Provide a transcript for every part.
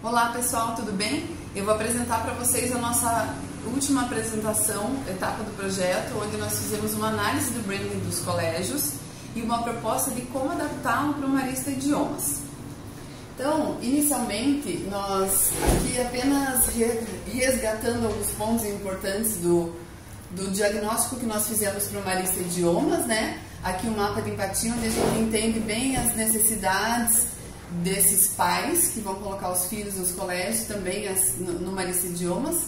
Olá pessoal, tudo bem? Eu vou apresentar para vocês a nossa última apresentação, etapa do projeto, onde nós fizemos uma análise do branding dos colégios e uma proposta de como adaptá-lo para o Marista Idiomas. Então, inicialmente, nós aqui apenas resgatando alguns pontos importantes do diagnóstico que nós fizemos para o Marista Idiomas, né? Aqui um mapa de empatia, onde a gente entende bem as necessidades desses pais que vão colocar os filhos nos colégios, também no Marista Idiomas,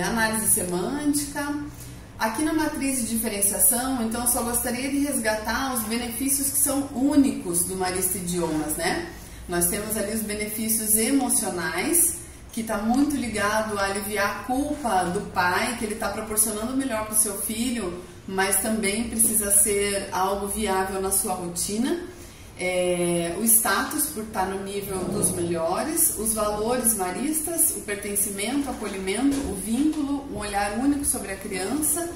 análise semântica. Aqui na matriz de diferenciação, então eu só gostaria de resgatar os benefícios que são únicos do Marista Idiomas, né? Nós temos ali os benefícios emocionais, que está muito ligado a aliviar a culpa do pai, que ele está proporcionando o melhor para o seu filho, mas também precisa ser algo viável na sua rotina. O status, por estar no nível dos melhores, os valores maristas, o pertencimento, o acolhimento, o vínculo, um olhar único sobre a criança,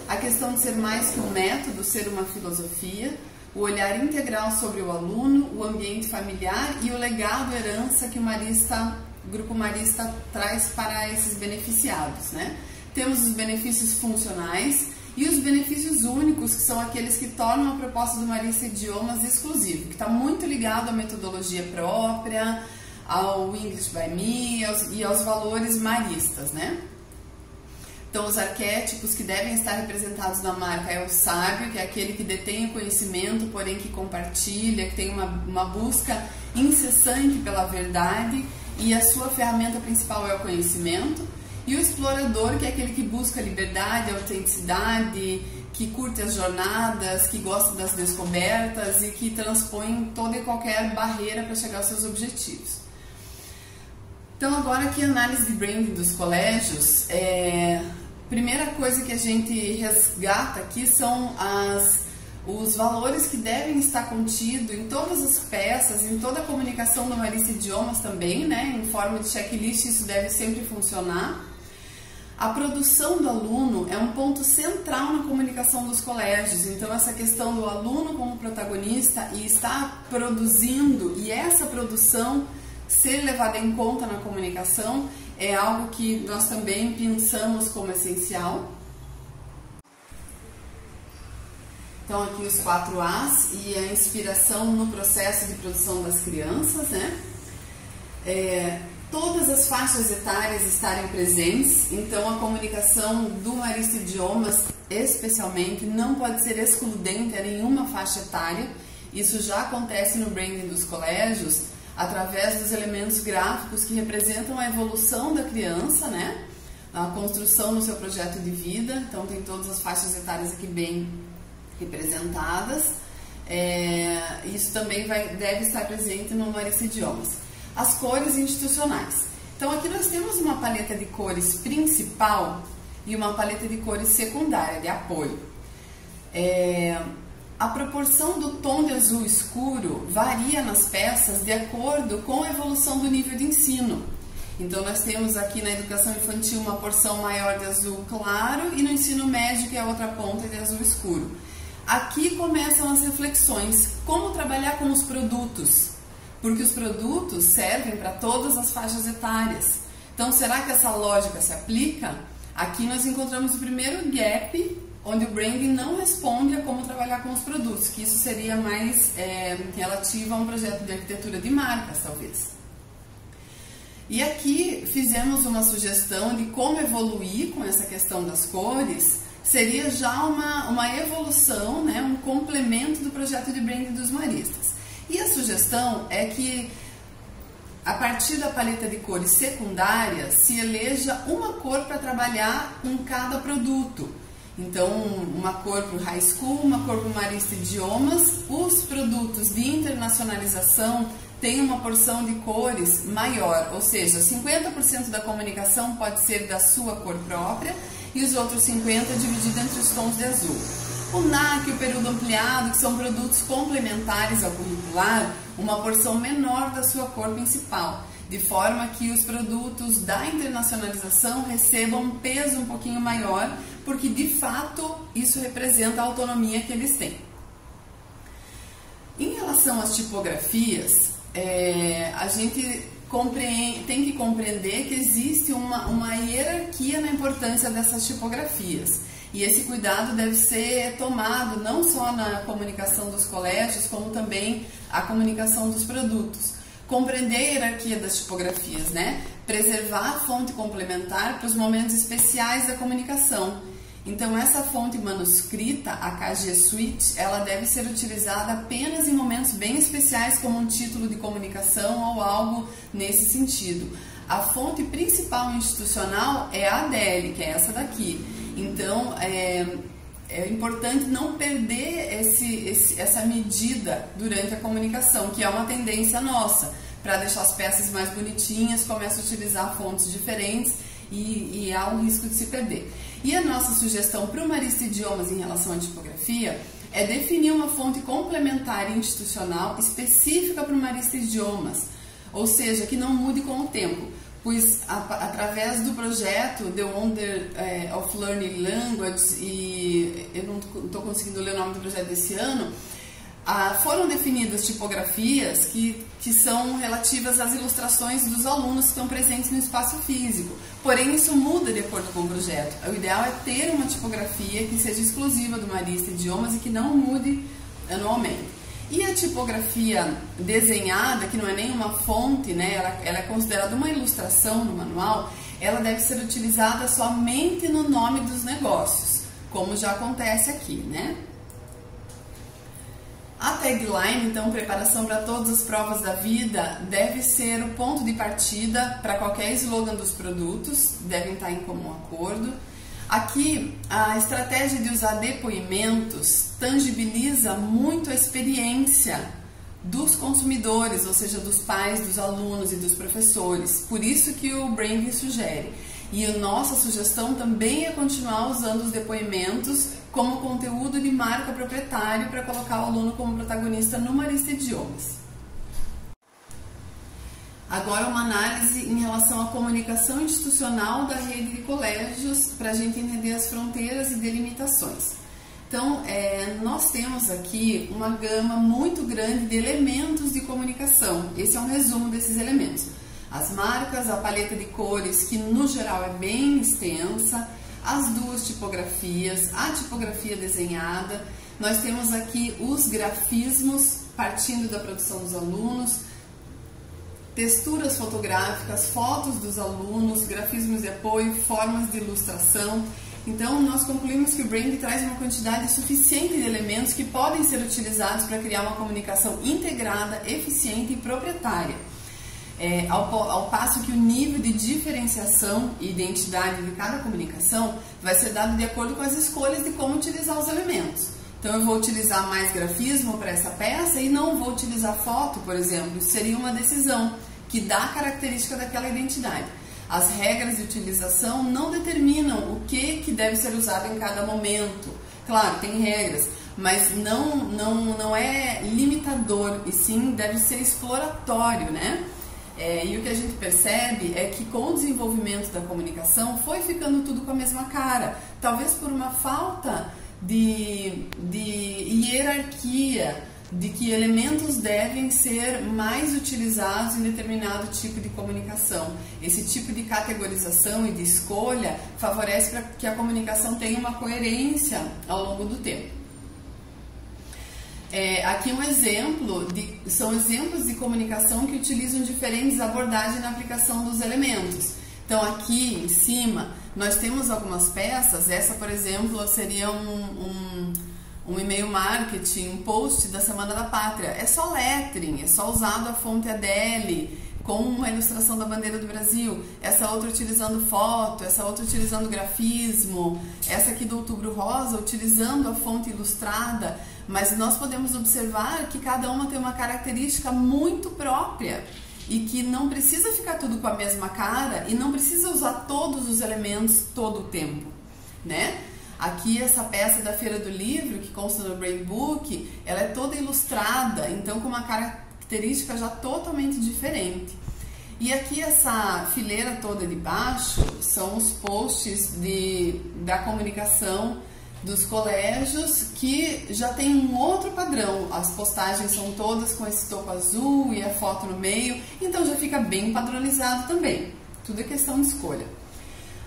a questão de ser mais que um método, ser uma filosofia, o olhar integral sobre o aluno, o ambiente familiar e o legado, herança que o Grupo Marista traz para esses beneficiados, né? Temos os benefícios funcionais e os benefícios únicos, que são aqueles que tornam a proposta do Marista Idiomas exclusivo, que está muito ligado à metodologia própria, ao English by Me e aos valores maristas, né? Então, os arquétipos que devem estar representados na marca é o sábio, que é aquele que detém o conhecimento, porém que compartilha, que tem uma busca incessante pela verdade e a sua ferramenta principal é o conhecimento. E o explorador, que é aquele que busca liberdade, autenticidade, que curte as jornadas, que gosta das descobertas e que transpõe toda e qualquer barreira para chegar aos seus objetivos. Então, agora aqui a análise de branding dos colégios, primeira coisa que a gente resgata aqui são os valores que devem estar contidos em todas as peças, em toda a comunicação do Marista Idiomas também, né? Em forma de checklist, isso deve sempre funcionar. A produção do aluno é um ponto central na comunicação dos colégios, então essa questão do aluno como protagonista e estar produzindo, e essa produção ser levada em conta na comunicação é algo que nós também pensamos como essencial. Então aqui os 4 As e a inspiração no processo de produção das crianças, né? Todas as faixas etárias estarem presentes, então a comunicação do Marista Idiomas, especialmente, não pode ser excludente a nenhuma faixa etária. Isso já acontece no branding dos colégios, através dos elementos gráficos que representam a evolução da criança, né? A construção do seu projeto de vida, então tem todas as faixas etárias aqui bem representadas. Isso também deve estar presente no Marista Idiomas. As cores institucionais. Então aqui nós temos uma paleta de cores principal e uma paleta de cores secundária, de apoio. A proporção do tom de azul escuro varia nas peças de acordo com a evolução do nível de ensino. Então nós temos aqui na educação infantil uma porção maior de azul claro e no ensino médio, que é a outra ponta, de azul escuro. Aqui começam as reflexões, como trabalhar com os produtos, porque os produtos servem para todas as faixas etárias. Então, será que essa lógica se aplica? Aqui nós encontramos o primeiro gap, onde o branding não responde a como trabalhar com os produtos, que isso seria mais relativo a um projeto de arquitetura de marcas, talvez. E aqui fizemos uma sugestão de como evoluir com essa questão das cores. Seria já uma evolução, né, um complemento do projeto de branding dos maristas. E a sugestão é que, a partir da paleta de cores secundárias, se eleja uma cor para trabalhar com cada produto. Então, uma cor para o High School, uma cor para o Marista Idiomas. Os produtos de internacionalização têm uma porção de cores maior, ou seja, 50% da comunicação pode ser da sua cor própria e os outros 50% dividido entre os tons de azul. O NAC e o período ampliado, que são produtos complementares ao curricular, uma porção menor da sua cor principal, de forma que os produtos da internacionalização recebam um peso um pouquinho maior, porque de fato isso representa a autonomia que eles têm. Em relação às tipografias, a gente tem que compreender que existe uma hierarquia na importância dessas tipografias. E esse cuidado deve ser tomado não só na comunicação dos colégios, como também a comunicação dos produtos. Compreender a hierarquia das tipografias, né? Preservar a fonte complementar para os momentos especiais da comunicação. Então, essa fonte manuscrita, a KG Suite, ela deve ser utilizada apenas em momentos bem especiais, como um título de comunicação ou algo nesse sentido. A fonte principal institucional é a ADL, que é essa daqui. Então, é importante não perder essa medida durante a comunicação, que é uma tendência nossa. Para deixar as peças mais bonitinhas, começa a utilizar fontes diferentes e há um risco de se perder. E a nossa sugestão para o Marista Idiomas em relação à tipografia é definir uma fonte complementar e institucional específica para o Marista Idiomas, ou seja, que não mude com o tempo, pois através do projeto The Wonder of Learning Language, e eu não estou conseguindo ler o nome do projeto desse ano, foram definidas tipografias que são relativas às ilustrações dos alunos que estão presentes no espaço físico. Porém, isso muda de acordo com o projeto. O ideal é ter uma tipografia que seja exclusiva do Marista Idiomas e que não mude anualmente. E a tipografia desenhada, que não é nenhuma fonte, né, ela é considerada uma ilustração no manual, ela deve ser utilizada somente no nome dos negócios, como já acontece aqui, né? A tagline, então, preparação para todas as provas da vida, deve ser o ponto de partida para qualquer slogan dos produtos, devem estar em comum acordo. Aqui, a estratégia de usar depoimentos tangibiliza muito a experiência dos consumidores, ou seja, dos pais, dos alunos e dos professores. Por isso que o branding sugere. E a nossa sugestão também é continuar usando os depoimentos como conteúdo de marca proprietário para colocar o aluno como protagonista no Marista Idiomas. Agora uma análise em relação à comunicação institucional da rede de colégios para a gente entender as fronteiras e delimitações. Então, nós temos aqui uma gama muito grande de elementos de comunicação. Esse é um resumo desses elementos. As marcas, a paleta de cores, que no geral é bem extensa, as duas tipografias, a tipografia desenhada. Nós temos aqui os grafismos, partindo da produção dos alunos, texturas fotográficas, fotos dos alunos, grafismos de apoio, formas de ilustração. Então, nós concluímos que o brand traz uma quantidade suficiente de elementos que podem ser utilizados para criar uma comunicação integrada, eficiente e proprietária. Ao passo que o nível de diferenciação e identidade de cada comunicação vai ser dado de acordo com as escolhas de como utilizar os elementos. Então, eu vou utilizar mais grafismo para essa peça e não vou utilizar foto, por exemplo. Isso seria uma decisão que dá a característica daquela identidade. As regras de utilização não determinam o que deve ser usado em cada momento. Claro, tem regras, mas não é limitador, e sim deve ser exploratório, né? E o que a gente percebe é que com o desenvolvimento da comunicação foi ficando tudo com a mesma cara, talvez por uma falta de hierarquia, de que elementos devem ser mais utilizados em determinado tipo de comunicação. Esse tipo de categorização e de escolha favorece para que a comunicação tenha uma coerência ao longo do tempo. Aqui um exemplo, são exemplos de comunicação que utilizam diferentes abordagens na aplicação dos elementos. Então aqui em cima nós temos algumas peças. Essa, por exemplo, seria um e-mail marketing, um post da Semana da Pátria. É só lettering, é só usado a fonte ADL com uma ilustração da bandeira do Brasil. Essa outra utilizando foto, essa outra utilizando grafismo, essa aqui do Outubro Rosa utilizando a fonte ilustrada. Mas nós podemos observar que cada uma tem uma característica muito própria e que não precisa ficar tudo com a mesma cara e não precisa usar todos os elementos todo o tempo, né? Aqui essa peça da Feira do Livro, que consta no Brain Book, ela é toda ilustrada, então com uma característica já totalmente diferente. E aqui essa fileira toda de baixo são os posts da comunicação dos colégios que já tem um outro padrão. As postagens são todas com esse topo azul e a foto no meio, então já fica bem padronizado também. Tudo é questão de escolha.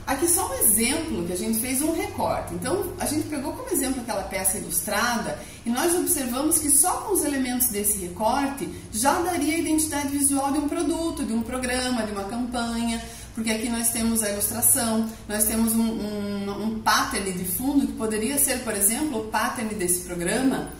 Aqui só um exemplo que a gente fez um recorte. Então a gente pegou como exemplo aquela peça ilustrada e nós observamos que só com os elementos desse recorte já daria a identidade visual de um produto, de um programa, de uma campanha, porque aqui nós temos a ilustração, nós temos um pattern de fundo que poderia ser, por exemplo, o pattern desse programa,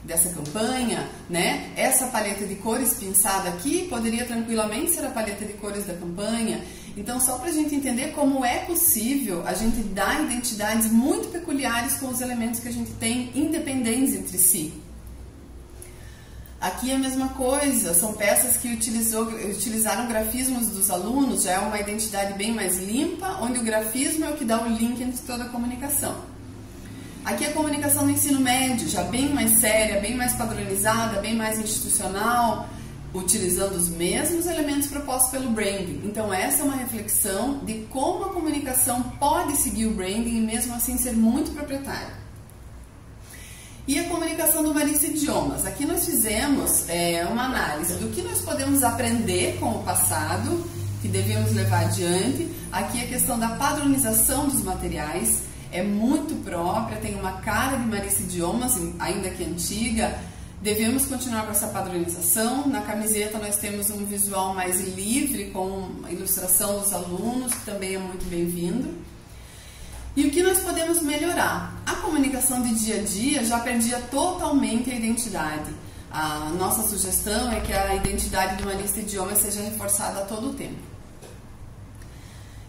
dessa campanha, né? Essa paleta de cores pinçada aqui poderia tranquilamente ser a paleta de cores da campanha. Então, só para a gente entender como é possível a gente dar identidades muito peculiares com os elementos que a gente tem independentes entre si. Aqui é a mesma coisa, são peças que utilizaram grafismos dos alunos, já é uma identidade bem mais limpa, onde o grafismo é o que dá o link entre toda a comunicação. Aqui a comunicação do ensino médio, já bem mais séria, bem mais padronizada, bem mais institucional, utilizando os mesmos elementos propostos pelo branding. Então essa é uma reflexão de como a comunicação pode seguir o branding e mesmo assim ser muito proprietária. E a comunicação do Marista Idiomas. Aqui nós fizemos uma análise do que nós podemos aprender com o passado, que devemos levar adiante. Aqui a questão da padronização dos materiais é muito própria, tem uma cara de Marista Idiomas, ainda que antiga. Devemos continuar com essa padronização. Na camiseta nós temos um visual mais livre, com a ilustração dos alunos, que também é muito bem-vindo. E o que nós podemos melhorar? A comunicação de dia a dia já perdia totalmente a identidade. A nossa sugestão é que a identidade do Marista Idiomas seja reforçada a todo o tempo.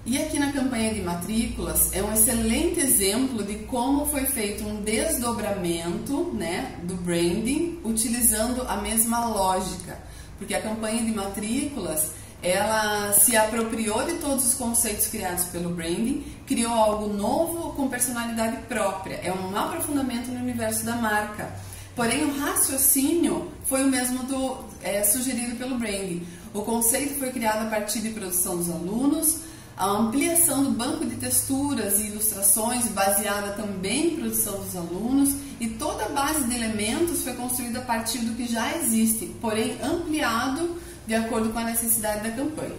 E aqui na campanha de matrículas é um excelente exemplo de como foi feito um desdobramento, né, do branding utilizando a mesma lógica. Porque a campanha de matrículas, ela se apropriou de todos os conceitos criados pelo branding, criou algo novo com personalidade própria. É um aprofundamento no universo da marca. Porém, o raciocínio foi o mesmo sugerido pelo branding. O conceito foi criado a partir de produção dos alunos, a ampliação do banco de texturas e ilustrações baseada também em produção dos alunos, e toda a base de elementos foi construída a partir do que já existe, porém ampliado de acordo com a necessidade da campanha.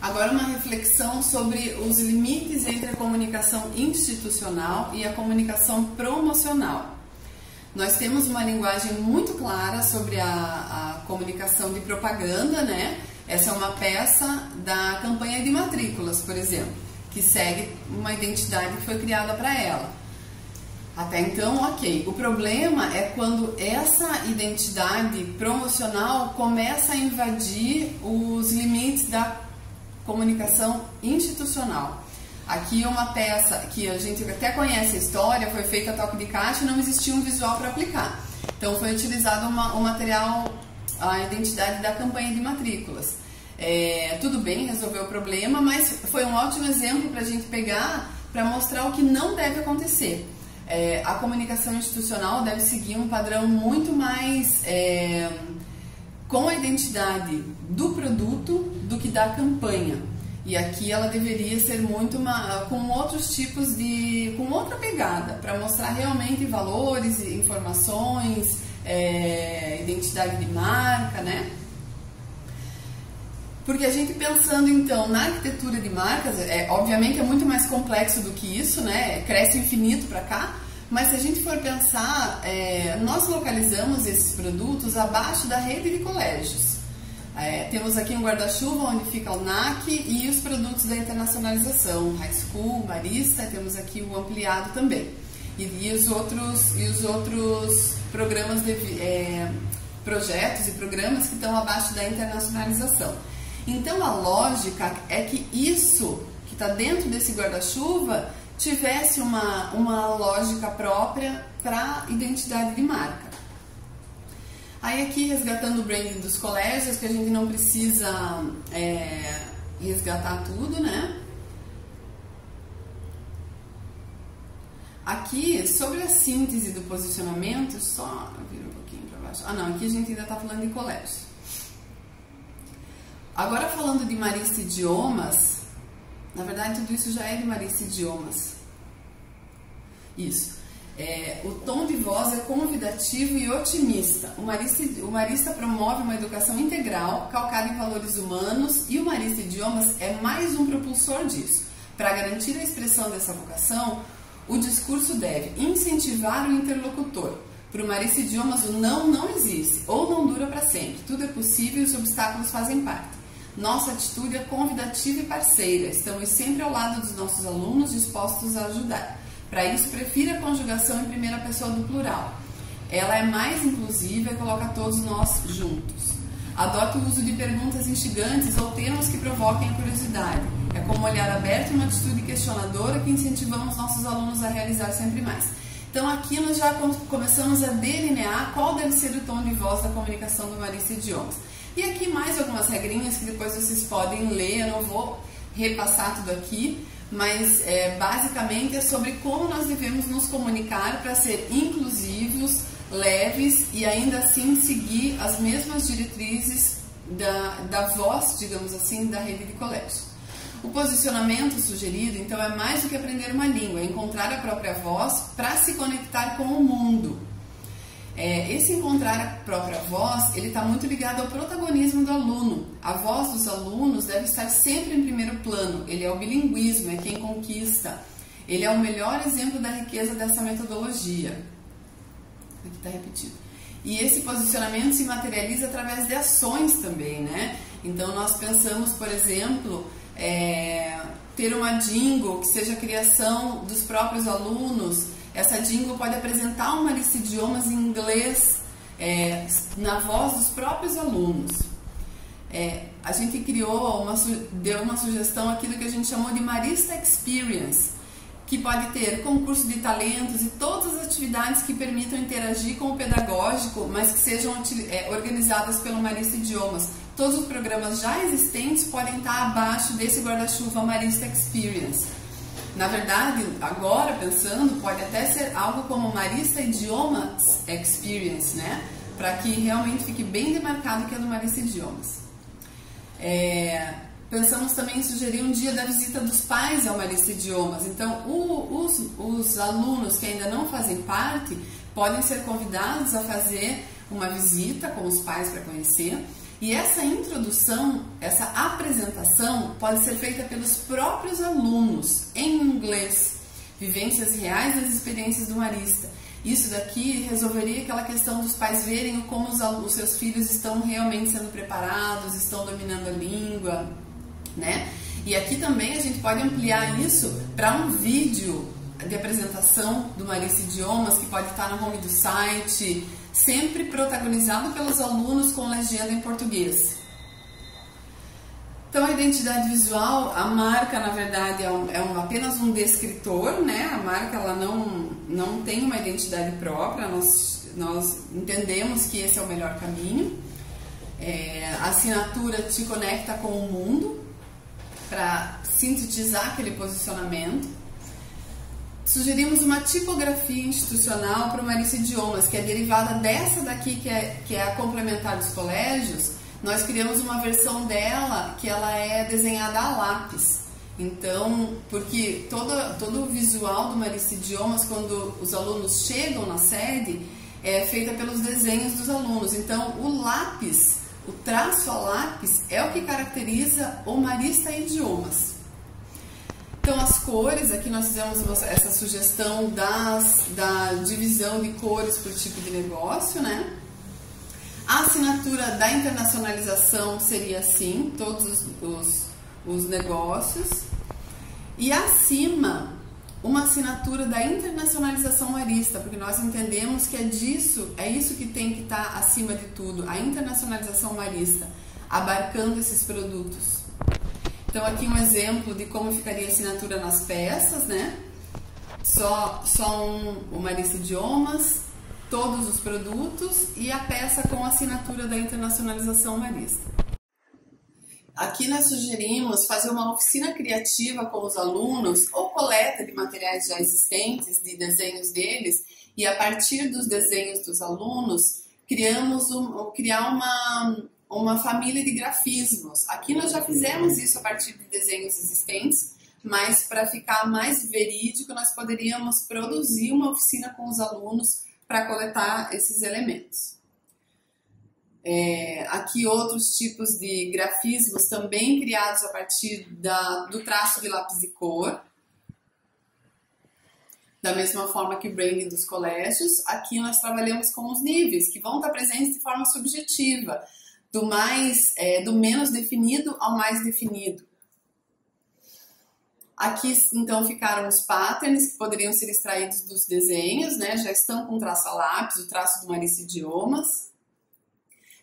Agora uma reflexão sobre os limites entre a comunicação institucional e a comunicação promocional. Nós temos uma linguagem muito clara sobre a comunicação de propaganda, né? Essa é uma peça da campanha de matrículas, por exemplo, que segue uma identidade que foi criada para ela. Até então, ok. O problema é quando essa identidade promocional começa a invadir os limites da comunicação institucional. Aqui uma peça que a gente até conhece a história, foi feita a toque de caixa e não existia um visual para aplicar. Então foi utilizado o material, a identidade da campanha de matrículas. Tudo bem, resolveu o problema, mas foi um ótimo exemplo para a gente pegar para mostrar o que não deve acontecer. A comunicação institucional deve seguir um padrão muito mais com a identidade do produto do que da campanha. E aqui ela deveria ser muito com outros tipos com outra pegada, para mostrar realmente valores, informações, identidade de marca, né? Porque a gente pensando então na arquitetura de marcas, obviamente é muito mais complexo do que isso, né? Cresce infinito para cá, mas se a gente for pensar, nós localizamos esses produtos abaixo da rede de colégios. Temos aqui um guarda-chuva onde fica o NAC e os produtos da internacionalização, High School, Marista, temos aqui o ampliado também. E os outros programas projetos e programas que estão abaixo da internacionalização. Então a lógica é que isso que está dentro desse guarda-chuva tivesse uma lógica própria para identidade de marca. Aí aqui resgatando o branding dos colégios, que a gente não precisa resgatar tudo, né? Aqui, sobre a síntese do posicionamento, só vira um pouquinho para baixo. Ah não, aqui a gente ainda está falando de colégio. Agora falando de Marista Idiomas, Na verdade, tudo isso já é de Marista Idiomas. Isso. O tom de voz é convidativo e otimista. O Marista promove uma educação integral, calcada em valores humanos, e o Marista Idiomas é mais um propulsor disso. Para garantir a expressão dessa vocação, o discurso deve incentivar o interlocutor. Para o Marista Idiomas, o não existe, ou não dura para sempre. Tudo é possível e os obstáculos fazem parte. Nossa atitude é convidativa e parceira. Estamos sempre ao lado dos nossos alunos, dispostos a ajudar. Para isso, prefira a conjugação em primeira pessoa do plural. Ela é mais inclusiva e coloca todos nós juntos. Adote o uso de perguntas instigantes ou termos que provoquem a curiosidade. É com um olhar aberto e uma atitude questionadora que incentivamos nossos alunos a realizar sempre mais. Então aqui nós já começamos a delinear qual deve ser o tom de voz da comunicação do Marista Idiomas. E aqui mais algumas regrinhas que depois vocês podem ler, eu não vou repassar tudo aqui, mas basicamente é sobre como nós devemos nos comunicar para ser inclusivos, leves e ainda assim seguir as mesmas diretrizes da voz, digamos assim, da rede de colégios. O posicionamento sugerido, então, é mais do que aprender uma língua, é encontrar a própria voz para se conectar com o mundo. Esse encontrar a própria voz, ele está muito ligado ao protagonismo do aluno. A voz dos alunos deve estar sempre em primeiro plano. Ele é o bilinguismo, é quem conquista. Ele é o melhor exemplo da riqueza dessa metodologia. Aqui está repetido. E esse posicionamento se materializa através de ações também, né? Então nós pensamos, por exemplo, ter uma jingle que seja a criação dos próprios alunos. Essa jingle pode apresentar uma lista de idiomas em inglês na voz dos próprios alunos. A gente deu uma sugestão aqui do que a gente chamou de Marista Experience, que pode ter concurso de talentos e todas as atividades que permitam interagir com o pedagógico, mas que sejam organizadas pelo Marista Idiomas. Todos os programas já existentes podem estar abaixo desse guarda-chuva Marista Experience. Na verdade, agora pensando, pode até ser algo como Marista Idiomas Experience, né? Para que realmente fique bem demarcado que é do Marista Idiomas. Pensamos também em sugerir um dia da visita dos pais ao Marista Idiomas. Então, os alunos que ainda não fazem parte podem ser convidados a fazer uma visita com os pais para conhecer. E essa introdução, essa apresentação pode ser feita pelos próprios alunos em inglês, vivências reais das experiências do Marista. Isso daqui resolveria aquela questão dos pais verem como os seus filhos estão realmente sendo preparados, estão dominando a língua, né? E aqui também a gente pode ampliar isso para um vídeo de apresentação do Marista Idiomas que pode estar no home do site, sempre protagonizado pelos alunos com legenda em português. Então a identidade visual, a marca na verdade apenas um descritor, né? A marca ela não tem uma identidade própria, nós entendemos que esse é o melhor caminho. A assinatura te conecta com o mundo para sintetizar aquele posicionamento. Sugerimos uma tipografia institucional para o Marista Idiomas, que é derivada dessa daqui, que é a complementar dos colégios. Nós criamos uma versão dela que ela é desenhada a lápis. Então, porque todo o visual do Marista Idiomas, quando os alunos chegam na sede, é feita pelos desenhos dos alunos. Então, o lápis, o traço a lápis, é o que caracteriza o Marista Idiomas. Então, as cores, aqui nós fizemos essa sugestão da divisão de cores por tipo de negócio, né? A assinatura da internacionalização seria assim, todos os negócios. E acima, uma assinatura da internacionalização marista, porque nós entendemos que é isso que tem que estar acima de tudo, a internacionalização marista, abarcando esses produtos. Então aqui um exemplo de como ficaria a assinatura nas peças, né? Só o Marista Idiomas, todos os produtos e a peça com a assinatura da internacionalização marista. Aqui nós sugerimos fazer uma oficina criativa com os alunos ou coleta de materiais já existentes, de desenhos deles, e a partir dos desenhos dos alunos criar uma família de grafismos. Aqui nós já fizemos isso a partir de desenhos existentes, mas para ficar mais verídico, nós poderíamos produzir uma oficina com os alunos para coletar esses elementos. Aqui outros tipos de grafismos também criados a partir do traço de lápis de cor. Da mesma forma que o branding dos colégios, aqui nós trabalhamos com os níveis, que vão estar presentes de forma subjetiva, do menos definido ao mais definido. Aqui, então, ficaram os patterns que poderiam ser extraídos dos desenhos, né? Já estão com traço a lápis, o traço do Marice Idiomas.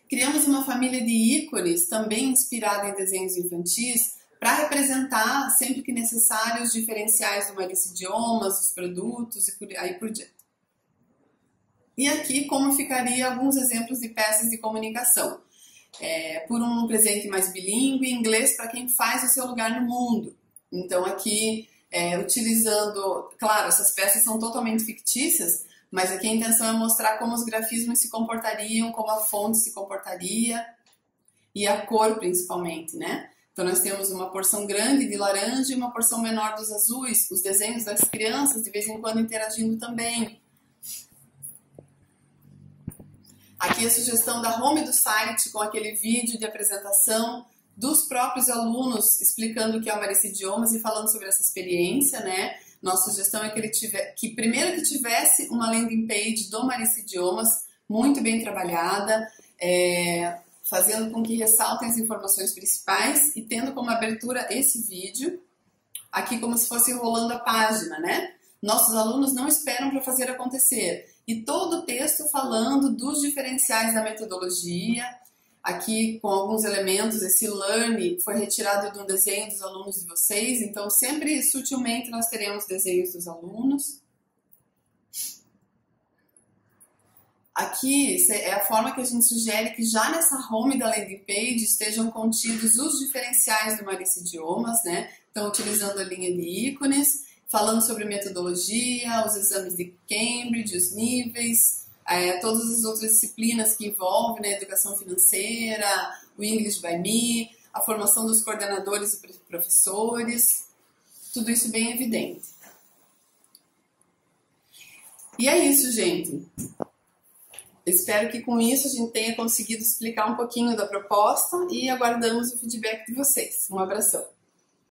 Criamos uma família de ícones, também inspirada em desenhos infantis, para representar, sempre que necessário, os diferenciais do Marice Idiomas, os produtos e aí por diante. E aqui, como ficaria alguns exemplos de peças de comunicação. Por um presente mais bilíngue, inglês para quem faz o seu lugar no mundo. Então aqui, utilizando, claro, essas peças são totalmente fictícias, mas aqui a intenção é mostrar como os grafismos se comportariam, como a fonte se comportaria e a cor principalmente, né? Então nós temos uma porção grande de laranja e uma porção menor dos azuis, os desenhos das crianças de vez em quando interagindo também. Aqui a sugestão da home do site com aquele vídeo de apresentação dos próprios alunos explicando o que é o Marice Idiomas e falando sobre essa experiência, né? Nossa sugestão é que primeiro que tivesse uma landing page do Marice Idiomas muito bem trabalhada, fazendo com que ressaltem as informações principais e tendo como abertura esse vídeo, aqui como se fosse rolando a página, né? Nossos alunos não esperam para fazer acontecer. E todo o texto falando dos diferenciais da metodologia. Aqui, com alguns elementos, esse learn foi retirado de um desenho dos alunos de vocês, então sempre sutilmente nós teremos desenhos dos alunos. Aqui é a forma que a gente sugere que já nessa home da landing page estejam contidos os diferenciais do Marice Idiomas, né? Então, utilizando a linha de ícones, falando sobre metodologia, os exames de Cambridge, os níveis, todas as outras disciplinas que envolvem, né, educação financeira, o English by Me, a formação dos coordenadores e professores, tudo isso bem evidente. E é isso, gente. Espero que com isso a gente tenha conseguido explicar um pouquinho da proposta e aguardamos o feedback de vocês. Um abração.